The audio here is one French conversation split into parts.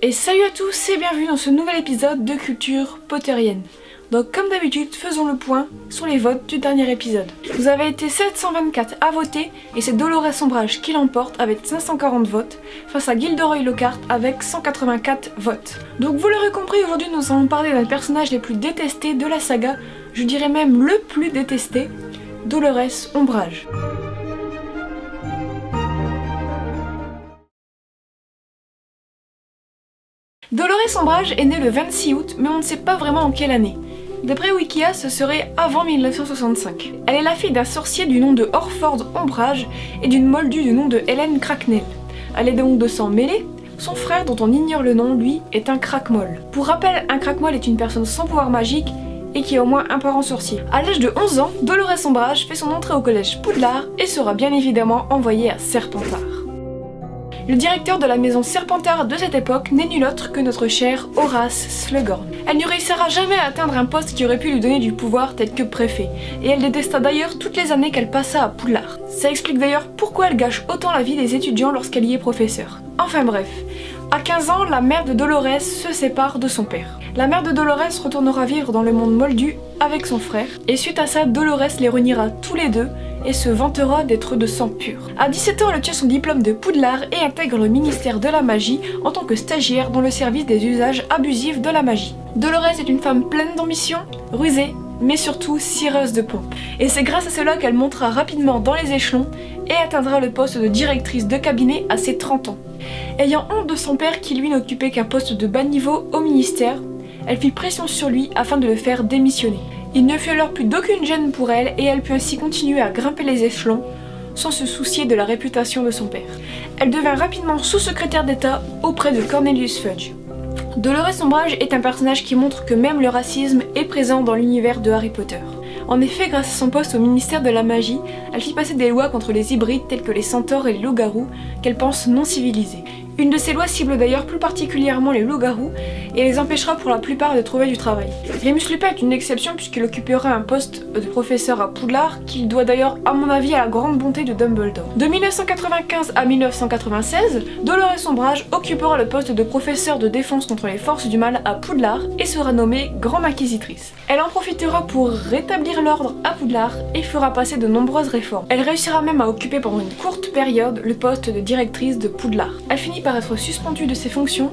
Et salut à tous et bienvenue dans ce nouvel épisode de Culture Potterienne. Donc comme d'habitude, faisons le point sur les votes du dernier épisode. Vous avez été 724 à voter et c'est Dolores Ombrage qui l'emporte avec 540 votes face à Gilderoy Lockhart avec 184 votes. Donc vous l'aurez compris, aujourd'hui nous allons parler d'un personnage les plus détestés de la saga, je dirais même le plus détesté, Dolores Ombrage. Dolores Ombrage est née le 26 août, mais on ne sait pas vraiment en quelle année. D'après Wikia, ce serait avant 1965. Elle est la fille d'un sorcier du nom de Orford Ombrage et d'une moldue du nom de Helen Cracknell. Elle est donc de sang mêlé. Son frère, dont on ignore le nom, lui, est un crackmoll. Pour rappel, un crackmoll est une personne sans pouvoir magique et qui a au moins un parent sorcier. À l'âge de 11 ans, Dolores Ombrage fait son entrée au collège Poudlard et sera bien évidemment envoyée à Serpentard. Le directeur de la maison Serpentard de cette époque n'est nul autre que notre cher Horace Slughorn. Elle ne réussira jamais à atteindre un poste qui aurait pu lui donner du pouvoir tel que préfet, et elle détesta d'ailleurs toutes les années qu'elle passa à Poudlard. Ça explique d'ailleurs pourquoi elle gâche autant la vie des étudiants lorsqu'elle y est professeure. Enfin bref, à 15 ans, la mère de Dolores se sépare de son père. La mère de Dolores retournera vivre dans le monde moldu avec son frère, et suite à ça, Dolores les reniera tous les deux, et se vantera d'être de sang pur. À 17 ans, elle obtient son diplôme de Poudlard et intègre le ministère de la magie en tant que stagiaire dans le service des usages abusifs de la magie. Dolores est une femme pleine d'ambition, rusée, mais surtout cireuse de pompe. Et c'est grâce à cela qu'elle montera rapidement dans les échelons et atteindra le poste de directrice de cabinet à ses 30 ans. Ayant honte de son père qui lui n'occupait qu'un poste de bas niveau au ministère, elle fit pression sur lui afin de le faire démissionner. Il ne fut alors plus d'aucune gêne pour elle et elle put ainsi continuer à grimper les échelons sans se soucier de la réputation de son père. Elle devint rapidement sous-secrétaire d'État auprès de Cornelius Fudge. Dolores Ombrage est un personnage qui montre que même le racisme est présent dans l'univers de Harry Potter. En effet, grâce à son poste au ministère de la magie, elle fit passer des lois contre les hybrides tels que les centaures et les loups-garous qu'elle pense non civilisés. Une de ces lois cible d'ailleurs plus particulièrement les loups-garous et les empêchera pour la plupart de trouver du travail. Remus Lupin est une exception puisqu'il occupera un poste de professeur à Poudlard qu'il doit d'ailleurs à mon avis à la grande bonté de Dumbledore. De 1995 à 1996, Dolores Ombrage occupera le poste de professeur de défense contre les forces du mal à Poudlard et sera nommée Grande Inquisitrice. Elle en profitera pour rétablir l'ordre à Poudlard et fera passer de nombreuses réformes. Elle réussira même à occuper pendant une courte période le poste de directrice de Poudlard. Elle finit par être suspendue de ses fonctions,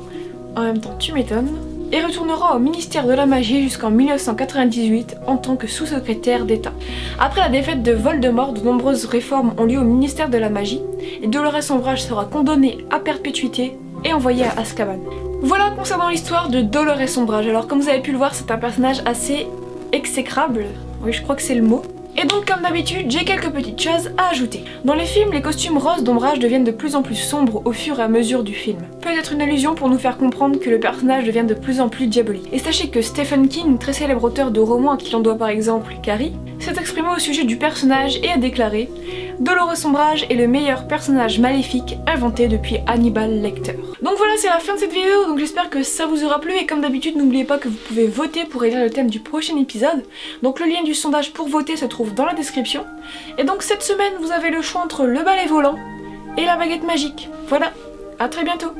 en même temps tu m'étonnes, et retournera au ministère de la magie jusqu'en 1998 en tant que sous-secrétaire d'État. Après la défaite de Voldemort, de nombreuses réformes ont lieu au ministère de la magie, et Dolores Ombrage sera condamnée à perpétuité et envoyée à Azkaban. Voilà concernant l'histoire de Dolores Ombrage. Alors comme vous avez pu le voir, c'est un personnage assez exécrable, oui je crois que c'est le mot. Et donc comme d'habitude, j'ai quelques petites choses à ajouter. Dans les films, les costumes roses d'Ombrage deviennent de plus en plus sombres au fur et à mesure du film. Peut-être une allusion pour nous faire comprendre que le personnage devient de plus en plus diabolique. Et sachez que Stephen King, très célèbre auteur de romans à qui l'on doit par exemple Carrie, s'est exprimé au sujet du personnage et a déclaré « Dolores Ombrage est le meilleur personnage maléfique inventé depuis Hannibal Lecter ». Donc voilà, c'est la fin de cette vidéo, donc j'espère que ça vous aura plu et comme d'habitude, n'oubliez pas que vous pouvez voter pour élire le thème du prochain épisode. Donc le lien du sondage pour voter se trouve dans la description. Et donc cette semaine, vous avez le choix entre le balai volant et la baguette magique. Voilà, à très bientôt.